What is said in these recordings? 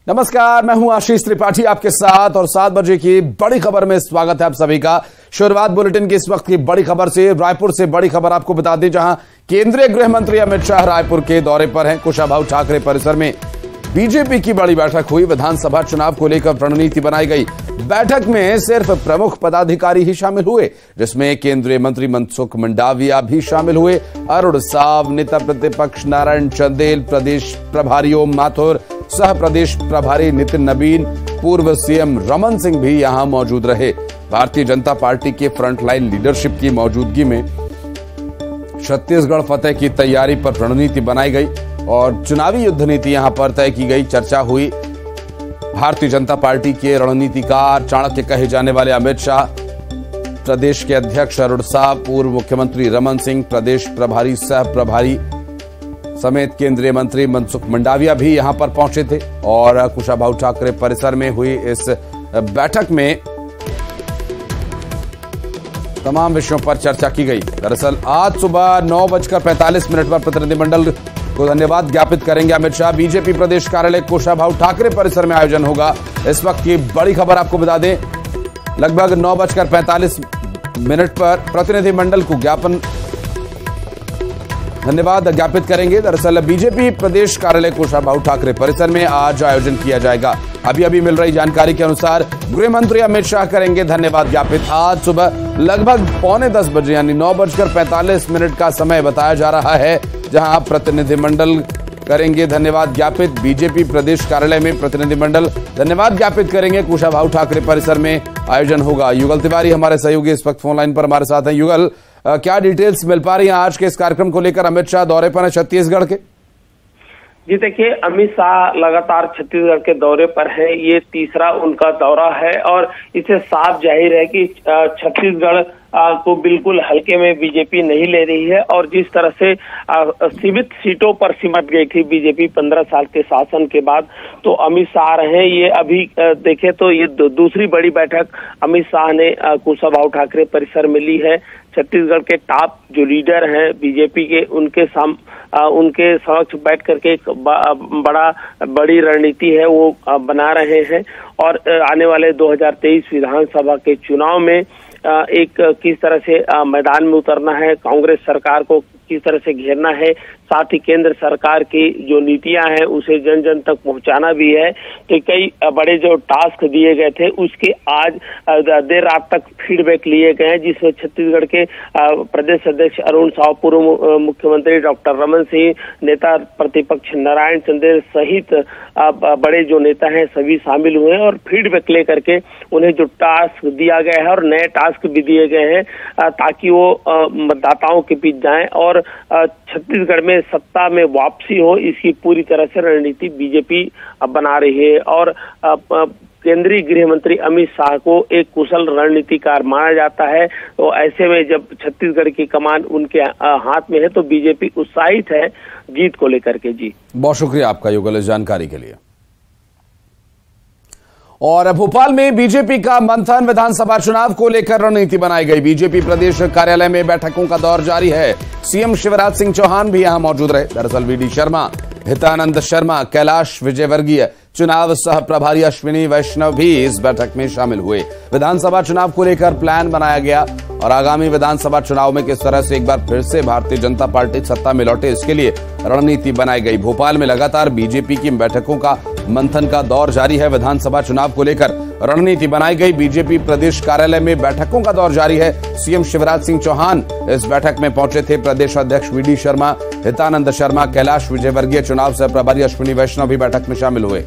नमस्कार, मैं हूं आशीष त्रिपाठी आपके साथ और 7 बजे की बड़ी खबर में स्वागत है आप सभी का। शुरुआत बुलेटिन की इस वक्त की बड़ी खबर से। रायपुर से बड़ी खबर आपको बता दें, जहां केंद्रीय गृह मंत्री अमित शाह रायपुर के दौरे पर हैं। कुशाभाऊ ठाकरे परिसर में बीजेपी की बड़ी बैठक हुई। विधानसभा चुनाव को लेकर रणनीति बनाई गई। बैठक में सिर्फ प्रमुख पदाधिकारी ही शामिल हुए, जिसमें केंद्रीय मंत्री मनसुख मंडाविया भी शामिल हुए। अरुण साव, नेता प्रतिपक्ष नारायण चंदेल, प्रदेश प्रभारी ओम माथुर, सह प्रदेश प्रभारी नितिन नबीन, पूर्व सीएम रमन सिंह भी यहां मौजूद रहे। भारतीय जनता पार्टी के फ्रंटलाइन लीडरशिप की मौजूदगी में छत्तीसगढ़ फतेह की तैयारी पर रणनीति बनाई गई और चुनावी युद्ध नीति यहां पर तय की गई। चर्चा हुई। भारतीय जनता पार्टी के रणनीतिकार, चाणक्य कहे जाने वाले अमित शाह, प्रदेश के अध्यक्ष अरुण साव, पूर्व मुख्यमंत्री रमन सिंह, प्रदेश प्रभारी सह प्रभारी समेत केंद्रीय मंत्री मनसुख मंडाविया भी यहां पर पहुंचे थे। और कुशाभाऊ ठाकरे परिसर में हुई इस बैठक में तमाम विषयों पर चर्चा की गई। दरअसल आज सुबह 9:45 पर प्रतिनिधिमंडल को धन्यवाद ज्ञापित करेंगे अमित शाह। बीजेपी प्रदेश कार्यालय कुशाभाऊ ठाकरे परिसर में आयोजन होगा। इस वक्त की बड़ी खबर आपको बता दें, लगभग 9:45 पर प्रतिनिधिमंडल को धन्यवाद ज्ञापित करेंगे। दरअसल बीजेपी प्रदेश कार्यालय कुशाभाऊ ठाकरे परिसर में आज आयोजन किया जाएगा। अभी मिल रही जानकारी के अनुसार गृह मंत्री अमित शाह करेंगे धन्यवाद ज्ञापित। आज सुबह लगभग 9:45 बजे यानी 9:45 का समय बताया जा रहा है, जहां प्रतिनिधिमंडल करेंगे धन्यवाद ज्ञापित। बीजेपी प्रदेश कार्यालय में प्रतिनिधिमंडल धन्यवाद ज्ञापित करेंगे। कुशाभाऊ ठाकरे परिसर में आयोजन होगा। युगल तिवारी हमारे सहयोगी इस वक्त फोन लाइन पर हमारे साथ हैं। युगल, क्या डिटेल्स मिल पा रही है आज के इस कार्यक्रम को लेकर? अमित शाह दौरे पर है छत्तीसगढ़ के। जी देखिए, अमित शाह लगातार छत्तीसगढ़ के दौरे पर है। ये तीसरा उनका दौरा है और इससे साफ जाहिर है कि छत्तीसगढ़ को बिल्कुल हल्के में बीजेपी नहीं ले रही है। और जिस तरह से सीमित सीटों पर सिमट गई थी बीजेपी 15 साल के शासन के बाद, तो अमित शाह रहे। ये अभी देखे तो ये दूसरी बड़ी बैठक अमित शाह ने कुशाभाऊ ठाकरे परिसर में ली है। छत्तीसगढ़ के टॉप जो लीडर हैं बीजेपी के, उनके समक्ष बैठ करके एक बड़ी रणनीति है वो बना रहे हैं। और आने वाले 2023 विधानसभा के चुनाव में एक किस तरह से मैदान में उतरना है, कांग्रेस सरकार को किस तरह से घेरना है, साथ ही केंद्र सरकार की जो नीतियां हैं उसे जन जन तक पहुंचाना भी है। तो कई बड़े जो टास्क दिए गए थे उसके आज देर रात तक फीडबैक लिए गए हैं, जिसमें छत्तीसगढ़ के प्रदेश अध्यक्ष अरुण साव, पूर्व मुख्यमंत्री डॉक्टर रमन सिंह, नेता प्रतिपक्ष नारायण चंदेल सहित बड़े जो नेता हैं सभी शामिल हुए हैं। और फीडबैक लेकर के उन्हें जो टास्क दिया गया है और नए टास्क भी दिए गए हैं ताकि वो मतदाताओं के बीच जाएं और छत्तीसगढ़ में सत्ता में वापसी हो, इसकी पूरी तरह से रणनीति बीजेपी बना रही है। और केंद्रीय गृह मंत्री अमित शाह को एक कुशल रणनीतिकार माना जाता है। तो ऐसे में जब छत्तीसगढ़ की कमान उनके हाथ में है तो बीजेपी उत्साहित है जीत को लेकर के। जी बहुत शुक्रिया आपका युगल इस जानकारी के लिए। और भोपाल में बीजेपी का मंथन, विधानसभा चुनाव को लेकर रणनीति बनाई गई। बीजेपी प्रदेश कार्यालय में बैठकों का दौर जारी है। सीएम शिवराज सिंह चौहान भी यहां मौजूद रहे। दरअसल वीडी शर्मा, हितानंद शर्मा, कैलाश विजयवर्गीय, चुनाव सह प्रभारी अश्विनी वैष्णव भी इस बैठक में शामिल हुए। विधानसभा चुनाव को लेकर प्लान बनाया गया और आगामी विधानसभा चुनाव में किस तरह से एक बार फिर से भारतीय जनता पार्टी सत्ता में लौटे, इसके लिए रणनीति बनाई गई। भोपाल में लगातार बीजेपी की बैठकों का मंथन का दौर जारी है। विधानसभा चुनाव को लेकर रणनीति बनाई गई। बीजेपी प्रदेश कार्यालय में बैठकों का दौर जारी है। सीएम शिवराज सिंह चौहान इस बैठक में पहुंचे थे। प्रदेश अध्यक्ष वीडी शर्मा, हितानंद शर्मा, कैलाश विजयवर्गीय, चुनाव सह प्रभारी अश्विनी वैष्णव भी बैठक में शामिल हुए।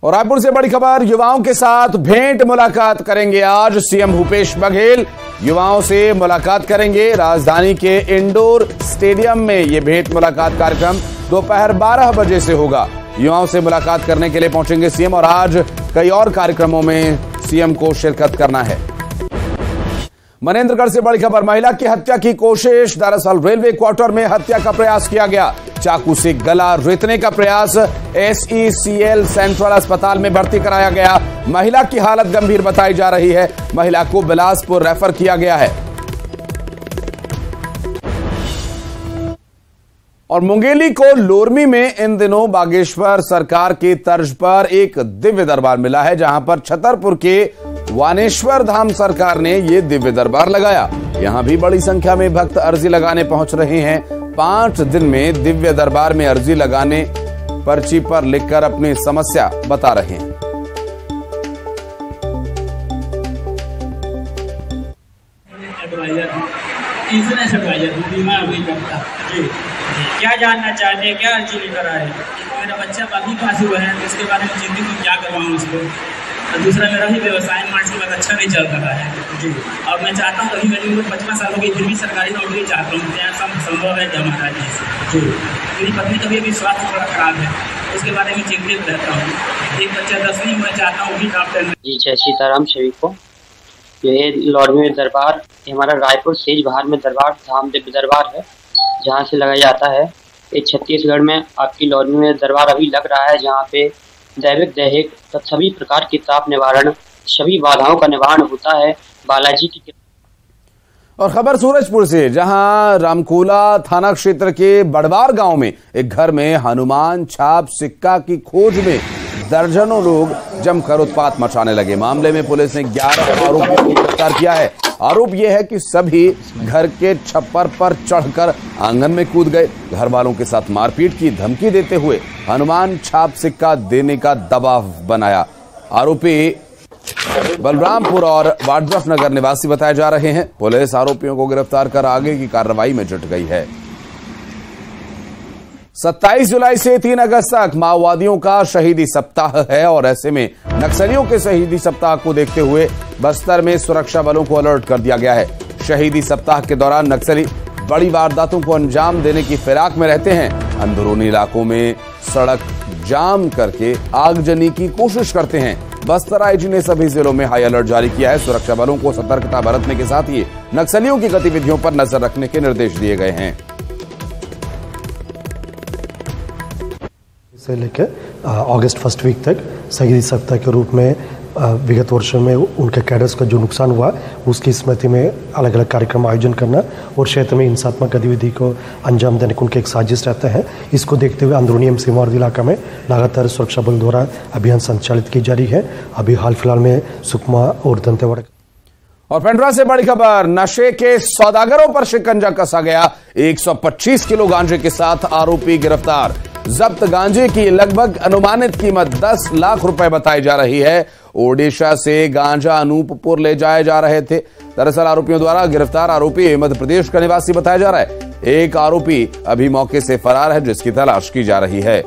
और रायपुर से बड़ी खबर, युवाओं के साथ भेंट मुलाकात करेंगे आज सीएम भूपेश बघेल। युवाओं से मुलाकात करेंगे। राजधानी के इंडोर स्टेडियम में यह भेंट मुलाकात कार्यक्रम दोपहर 12 बजे से होगा। युवाओं से मुलाकात करने के लिए पहुंचेंगे सीएम और आज कई और कार्यक्रमों में सीएम को शिरकत करना है। मनेंद्रगढ़ से बड़ी खबर, महिला की हत्या की कोशिश। दरअसल रेलवे क्वार्टर में हत्या का प्रयास किया गया। चाकू से गला रेतने का प्रयास। SECL सेंट्रल अस्पताल में भर्ती कराया गया। महिला की हालत गंभीर बताई जा रही है। महिला को बिलासपुर रेफर किया गया है। और मुंगेली को लोरमी में इन दिनों बागेश्वर सरकार की तर्ज पर एक दिव्य दरबार मिला है, जहां पर छतरपुर के वानेश्वर धाम सरकार ने ये दिव्य दरबार लगाया। यहां भी बड़ी संख्या में भक्त अर्जी लगाने पहुंच रहे हैं। 5 दिन में दिव्य दरबार में अर्जी लगाने पर्ची पर लिखकर अपनी समस्या बता रहे हैं। इंश्योरेंस एडवाइजर बीमा अभी करता जी। क्या जानना चाहते हैं, क्या अर्जी लेकर आए? मेरा बच्चा अभी पास हुआ है, इसके बारे में चिंतित हूँ, क्या करवाऊँ उसको। और दूसरा मेरा भी व्यवसाय मार्च के बाद अच्छा नहीं चल रहा है जी। और मैं चाहता हूँ, अभी मेरी उम्र 55 साल हो गई, फिर भी सरकारी नौकरी चाहता हूँ। क्या संभव है क्या महाराज जी? मेरी पत्नी का भी स्वास्थ्य थोड़ा खराब है, उसके बारे में चिंतित रहता हूँ। एक बच्चा 10वीं में, चाहता हूँ भी डॉक्टर जी। जय सीताराम सभी को। ये लॉर्ड में दरबार, ये हमारा रायपुर सेज बाहर में दरबार धाम दिव्य दरबार है, जहाँ से लगाया जाता है। ये छत्तीसगढ़ में आपकी लॉर्ड में दरबार अभी लग रहा है, जहाँ पे दैविक दैहिक तथा सभी प्रकार की ताप निवारण, सभी बाधाओं का निवारण होता है बालाजी की। और खबर सूरजपुर से, जहां रामकोला थाना क्षेत्र के बड़वार गांव में एक घर में हनुमान छाप सिक्का की खोज में दर्जनों लोग जमकर उत्पात मचाने लगे। मामले में पुलिस ने 11 आरोपियों को गिरफ्तार किया है। आरोप यह है कि सभी घर के छप्पर पर चढ़कर आंगन में कूद गए, घर वालों के साथ मारपीट की धमकी देते हुए हनुमान छाप सिक्का देने का दबाव बनाया। आरोपी बलरामपुर और वाड्रफ नगर निवासी बताए जा रहे हैं। पुलिस आरोपियों को गिरफ्तार कर आगे की कार्रवाई में जुट गई है। 27 जुलाई से 3 अगस्त तक माओवादियों का शहीदी सप्ताह है और ऐसे में नक्सलियों के शहीदी सप्ताह को देखते हुए बस्तर में सुरक्षा बलों को अलर्ट कर दिया गया है। शहीदी सप्ताह के दौरान नक्सली बड़ी वारदातों को अंजाम देने की फिराक में रहते हैं। अंदरूनी इलाकों में सड़क जाम करके आगजनी की कोशिश करते हैं। बस्तर आईजी ने सभी जिलों में हाई अलर्ट जारी किया है। सुरक्षा बलों को सतर्कता बरतने के साथ ही नक्सलियों की गतिविधियों पर नजर रखने के निर्देश दिए गए हैं। से लेकर अगस्त फर्स्ट वीक तक शहीदी सप्ताह के रूप में विगत वर्षों में उनके कैडर्स का जो नुकसान हुआ उसकी स्मृति में अलग अलग कार्यक्रम आयोजन करना और क्षेत्र में हिंसात्मक गतिविधि को अंजाम देने को उनके एक साजिश रहता है। इसको देखते हुए अंदरूनी सीमावर्ती इलाका में लगातार सुरक्षा बल द्वारा अभियान संचालित की जा रही है। अभी हाल फिलहाल में सुकमा और दंतेवाड़ा। और पेंड्रा से बड़ी खबर, नशे के सौदागरों पर शिकंजा कसा गया। 125 किलो गांजे के साथ आरोपी गिरफ्तार। जब्त गांजे की लगभग अनुमानित कीमत 10 लाख रुपए बताई जा रही है। ओडिशा से गांजा अनूपपुर ले जाए जा रहे थे। दरअसल आरोपियों द्वारा गिरफ्तार आरोपी मध्य प्रदेश का निवासी बताया जा रहा है। एक आरोपी अभी मौके से फरार है, जिसकी तलाश की जा रही है।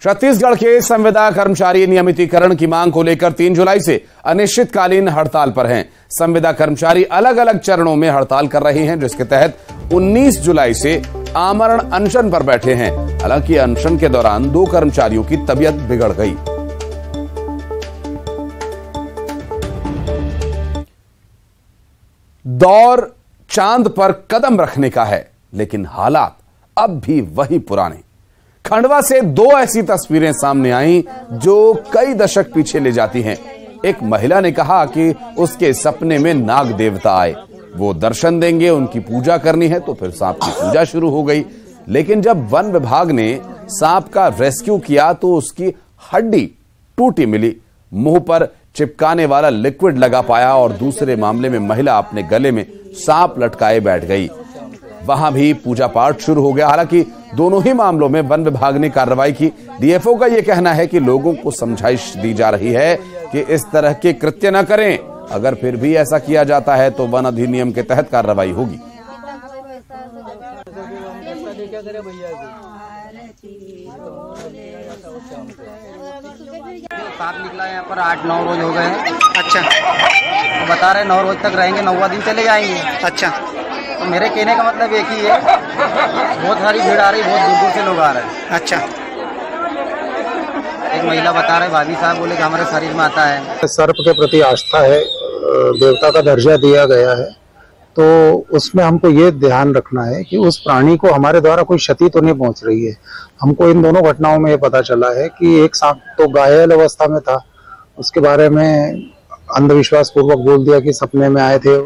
छत्तीसगढ़ के संविदा कर्मचारी नियमितीकरण की मांग को लेकर 3 जुलाई से अनिश्चितकालीन हड़ताल पर हैं। संविदा कर्मचारी अलग अलग चरणों में हड़ताल कर रहे हैं, जिसके तहत 19 जुलाई से आमरण अनशन पर बैठे हैं। हालांकि अनशन के दौरान 2 कर्मचारियों की तबीयत बिगड़ गई। दौर चांद पर कदम रखने का है, लेकिन हालात अब भी वही पुराने। खंडवा से 2 ऐसी तस्वीरें सामने आई जो कई दशक पीछे ले जाती हैं। एक महिला ने कहा कि उसके सपने में नाग देवता आए, वो दर्शन देंगे, उनकी पूजा करनी है। तो फिर सांप की पूजा शुरू हो गई। लेकिन जब वन विभाग ने सांप का रेस्क्यू किया तो उसकी हड्डी टूटी मिली। मुंह पर चिपकाने वाला लिक्विड लगा पाया और दूसरे मामले में महिला अपने गले में सांप लटकाए बैठ गई। वहां भी पूजा पाठ शुरू हो गया। हालांकि दोनों ही मामलों में वन विभाग ने कार्रवाई की। डीएफओ का यह कहना है कि लोगों को समझाइश दी जा रही है कि इस तरह के कृत्य न करें। अगर फिर भी ऐसा किया जाता है तो वन अधिनियम के तहत कार्रवाई होगी। सांप निकला यहाँ पर 8-9 रोज हो गए हैं। अच्छा, तो बता रहे 9 रोज तक रहेंगे, 9वां दिन चले जाएंगे। अच्छा, तो मेरे कहने का मतलब एक ही है, बहुत सारी भीड़ आ रही, बहुत दूर दूर से लोग आ रहे हैं। अच्छा, एक महिला बता रहे, भाभी साहब बोले कि हमारे शरीर में आता है। सर्प के प्रति आस्था है, देवता का दर्जा दिया गया है तो उसमें हमको ये ध्यान रखना है कि उस प्राणी को हमारे द्वारा कोई क्षति तो नहीं पहुंच रही है। हमको इन दोनों घटनाओं में ये पता चला है कि एक सांप तो घायल अवस्था में था, उसके बारे में अंधविश्वास पूर्वक बोल दिया कि सपने में आए थे।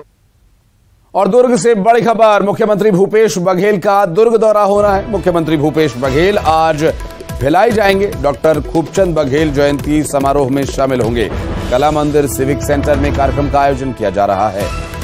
और दुर्ग से बड़ी खबर, मुख्यमंत्री भूपेश बघेल का दुर्ग दौरा होना है। मुख्यमंत्री भूपेश बघेल आज भिलाई जाएंगे। डॉक्टर खूबचंद बघेल जयंती समारोह में शामिल होंगे। कला मंदिर सिविक सेंटर में कार्यक्रम का आयोजन किया जा रहा है।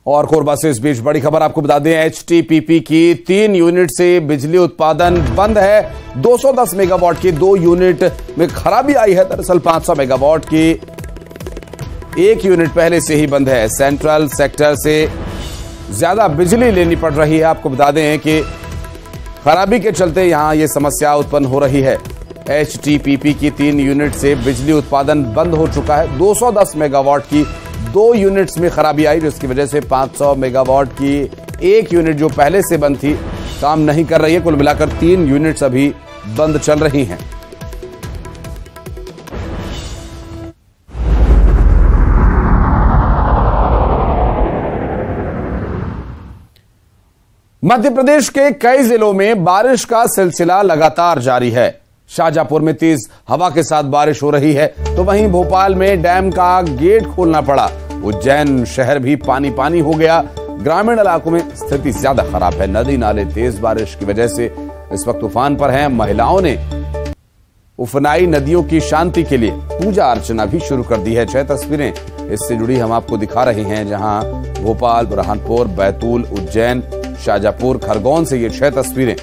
और कोरबा से इस बीच बड़ी खबर आपको बता दें, एचटीपीपी की 3 यूनिट से बिजली उत्पादन बंद है। 210 मेगावाट की 2 यूनिट में खराबी आई है। दरअसल 500 मेगावाट की 1 यूनिट पहले से ही बंद है। सेंट्रल सेक्टर से ज्यादा बिजली लेनी पड़ रही है। आपको बता दें कि खराबी के चलते यहां यह समस्या उत्पन्न हो रही है। एचटीपीपी की 3 यूनिट से बिजली उत्पादन बंद हो चुका है। 210 मेगावाट की 2 यूनिट्स में खराबी आई, जिसकी वजह से 500 मेगावाट की 1 यूनिट जो पहले से बंद थी काम नहीं कर रही है। कुल मिलाकर 3 यूनिट्स अभी बंद चल रही हैं। मध्य प्रदेश के कई जिलों में बारिश का सिलसिला लगातार जारी है। शाहजहांपुर में तेज हवा के साथ बारिश हो रही है, तो वहीं भोपाल में डैम का गेट खोलना पड़ा। उज्जैन शहर भी पानी पानी हो गया। ग्रामीण इलाकों में स्थिति ज्यादा खराब है। नदी नाले तेज बारिश की वजह से इस वक्त तूफान पर हैं। महिलाओं ने उफनाई नदियों की शांति के लिए पूजा अर्चना भी शुरू कर दी है। 6 तस्वीरें इससे जुड़ी हम आपको दिखा रहे हैं, जहां भोपाल, बुरहानपुर, बैतूल, उज्जैन, शाहजहांपुर, खरगोन से ये 6 तस्वीरें।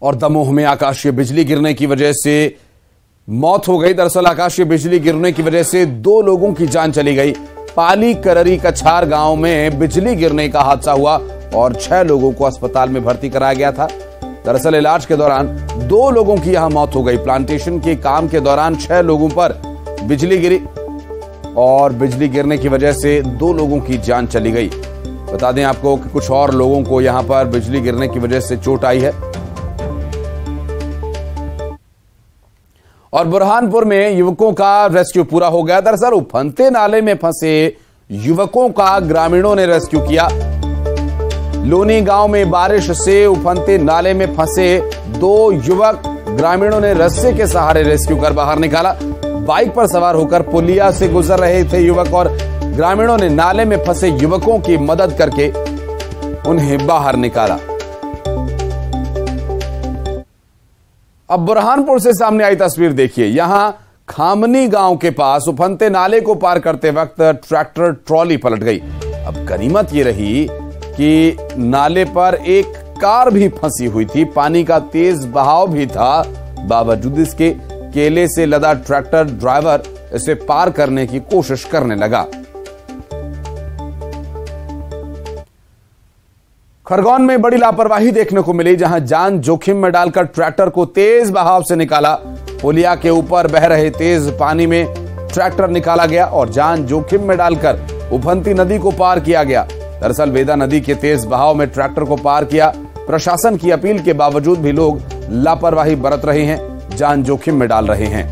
और दमोह में आकाशीय बिजली गिरने की वजह से मौत हो गई। दरअसल आकाशीय बिजली गिरने की वजह से 2 लोगों की जान चली गई। पाली कररी कछार गांव में बिजली गिरने का हादसा हुआ और 6 लोगों को अस्पताल में भर्ती कराया गया था। दरअसल इलाज के दौरान 2 लोगों की यहां मौत हो गई। प्लांटेशन के काम के दौरान 6 लोगों पर बिजली गिरी और बिजली गिरने की वजह से 2 लोगों की जान चली गई। बता दें आपको कि कुछ और लोगों को यहां पर बिजली गिरने की वजह से चोट आई है। और बुरहानपुर में युवकों का रेस्क्यू पूरा हो गया। दरअसल उफनते नाले में फंसे युवकों का ग्रामीणों ने रेस्क्यू किया। लोनी गांव में बारिश से उफनते नाले में फंसे 2 युवक ग्रामीणों ने रस्से के सहारे रेस्क्यू कर बाहर निकाला। बाइक पर सवार होकर पुलिया से गुजर रहे थे युवक और ग्रामीणों ने नाले में फंसे युवकों की मदद करके उन्हें बाहर निकाला। अब बुरहानपुर से सामने आई तस्वीर देखिए। यहां खामनी गांव के पास उफनते नाले को पार करते वक्त ट्रैक्टर ट्रॉली पलट गई। अब गनीमत ये रही कि नाले पर एक कार भी फंसी हुई थी। पानी का तेज बहाव भी था। बावजूद इसके केले से लदा ट्रैक्टर ड्राइवर इसे पार करने की कोशिश करने लगा। खरगोन में बड़ी लापरवाही देखने को मिली, जहां जान जोखिम में डालकर ट्रैक्टर को तेज बहाव से निकाला। पुलिया के ऊपर बह रहे तेज पानी में ट्रैक्टर निकाला गया और जान जोखिम में डालकर उफनती नदी को पार किया गया। दरअसल वेदा नदी के तेज बहाव में ट्रैक्टर को पार किया। प्रशासन की अपील के बावजूद भी लोग लापरवाही बरत रहे हैं, जान जोखिम में डाल रहे हैं।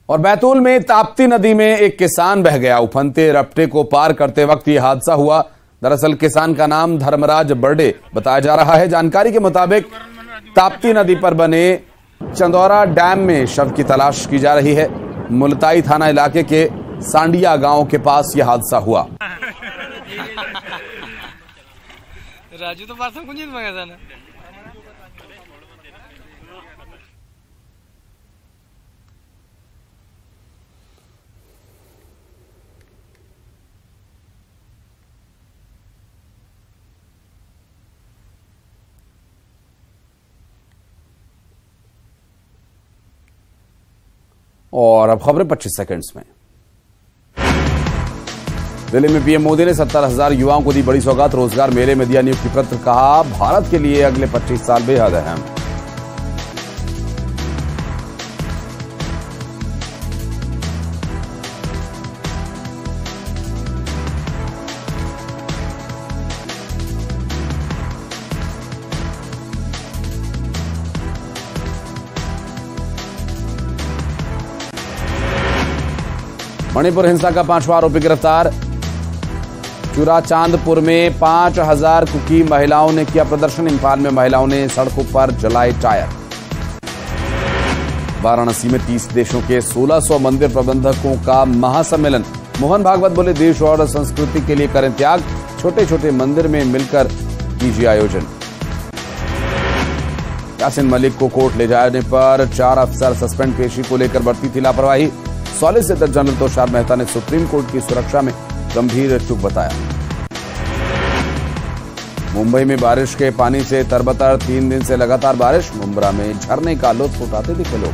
और बैतूल में ताप्ती नदी में एक किसान बह गया। उफनते रपटे को पार करते वक्त यह हादसा हुआ। दरअसल किसान का नाम धर्मराज बर्डे बताया जा रहा है। जानकारी के मुताबिक ताप्ती नदी पर बने चंदौरा डैम में शव की तलाश की जा रही है। मुलताई थाना इलाके के सांडिया गांव के पास यह हादसा हुआ। राजू तो पास कुछ नहीं मांगा था ना। और अब खबरें 25 सेकंड्स में। दिल्ली में पीएम मोदी ने 70,000 युवाओं को दी बड़ी सौगात, रोजगार मेले में दिया नियुक्ति पत्र, कहा भारत के लिए अगले 25 साल बेहद अहम। मणिपुर हिंसा का 5वां आरोपी गिरफ्तार, चूराचांदपुर में 5,000 कुकी महिलाओं ने किया प्रदर्शन, इम्फाल में महिलाओं ने सड़कों पर जलाए टायर। वाराणसी में 30 देशों के 1600 मंदिर प्रबंधकों का महासम्मेलन, मोहन भागवत बोले देश और संस्कृति के लिए करें त्याग, छोटे छोटे मंदिर में मिलकर कीजिए आयोजन। यासीन मलिक को कोर्ट ले जाने पर 4 अफसर सस्पेंड, पेशी को लेकर बरती थी लापरवाही, सॉलिसिटर जनरल तुषार मेहता ने सुप्रीम कोर्ट की सुरक्षा में गंभीर चूक बताया। मुंबई में बारिश के पानी से तरबतर, 3 दिन से लगातार बारिश, मुंब्रा में झरने का लुत्फ उठाते दिखे लोग।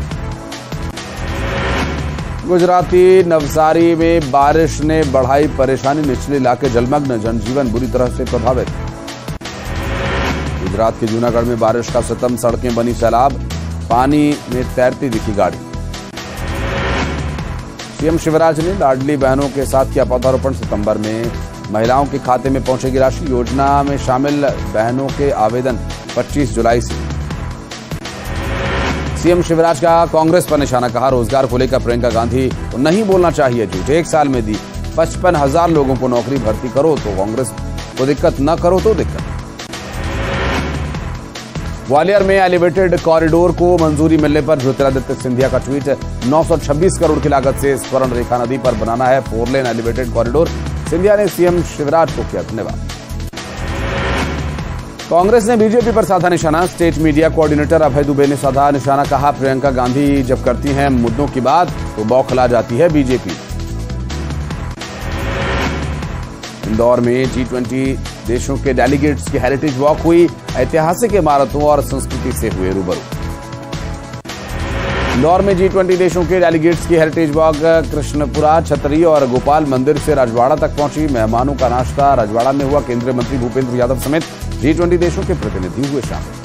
गुजराती नवसारी में बारिश ने बढ़ाई परेशानी, निचले इलाके जलमग्न, जनजीवन बुरी तरह से प्रभावित। गुजरात के जूनागढ़ में बारिश का सितम, सड़कें बनी सैलाब, पानी में तैरती दिखी गाड़ी। सीएम शिवराज ने लाडली बहनों के साथ किया पौधारोपण, सितंबर में महिलाओं के खाते में पहुंचेगी राशि, योजना में शामिल बहनों के आवेदन 25 जुलाई से। सीएम शिवराज का कांग्रेस पर निशाना, कहा रोजगार को लेकर प्रियंका गांधी को नहीं बोलना चाहिए झूठ, 1 साल में दी 55,000 लोगों को नौकरी, भर्ती करो तो कांग्रेस को दिक्कत, न करो तो दिक्कत। ग्वालियर में एलिवेटेड कॉरिडोर को मंजूरी मिलने पर ज्योतिरादित्य सिंधिया का ट्वीट, 926 करोड़ की लागत से स्वर्ण रेखा नदी पर बनाना है 4 लेन एलिवेटेड कॉरिडोर, सिंधिया ने सीएम शिवराज को किया धन्यवाद। कांग्रेस ने बीजेपी पर साधा निशाना, स्टेट मीडिया कोऑर्डिनेटर अभय दुबे ने साधा निशाना, कहा प्रियंका गांधी जब करती हैं मुद्दों की बात तो बौखला जाती है बीजेपी। इंदौर में G20 देशों के डेलीगेट्स की हेरिटेज वॉक हुई, ऐतिहासिक इमारतों और संस्कृति से हुए रूबरू। इंदौर में G20 देशों के डेलीगेट्स की हेरिटेज वॉक कृष्णपुरा, छतरी और गोपाल मंदिर से राजवाड़ा तक पहुंची, मेहमानों का नाश्ता राजवाड़ा में हुआ, केंद्रीय मंत्री भूपेंद्र यादव समेत G20 देशों के प्रतिनिधि हुए शामिल।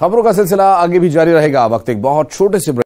खबरों का सिलसिला आगे भी जारी रहेगा, वक्त एक बहुत छोटे से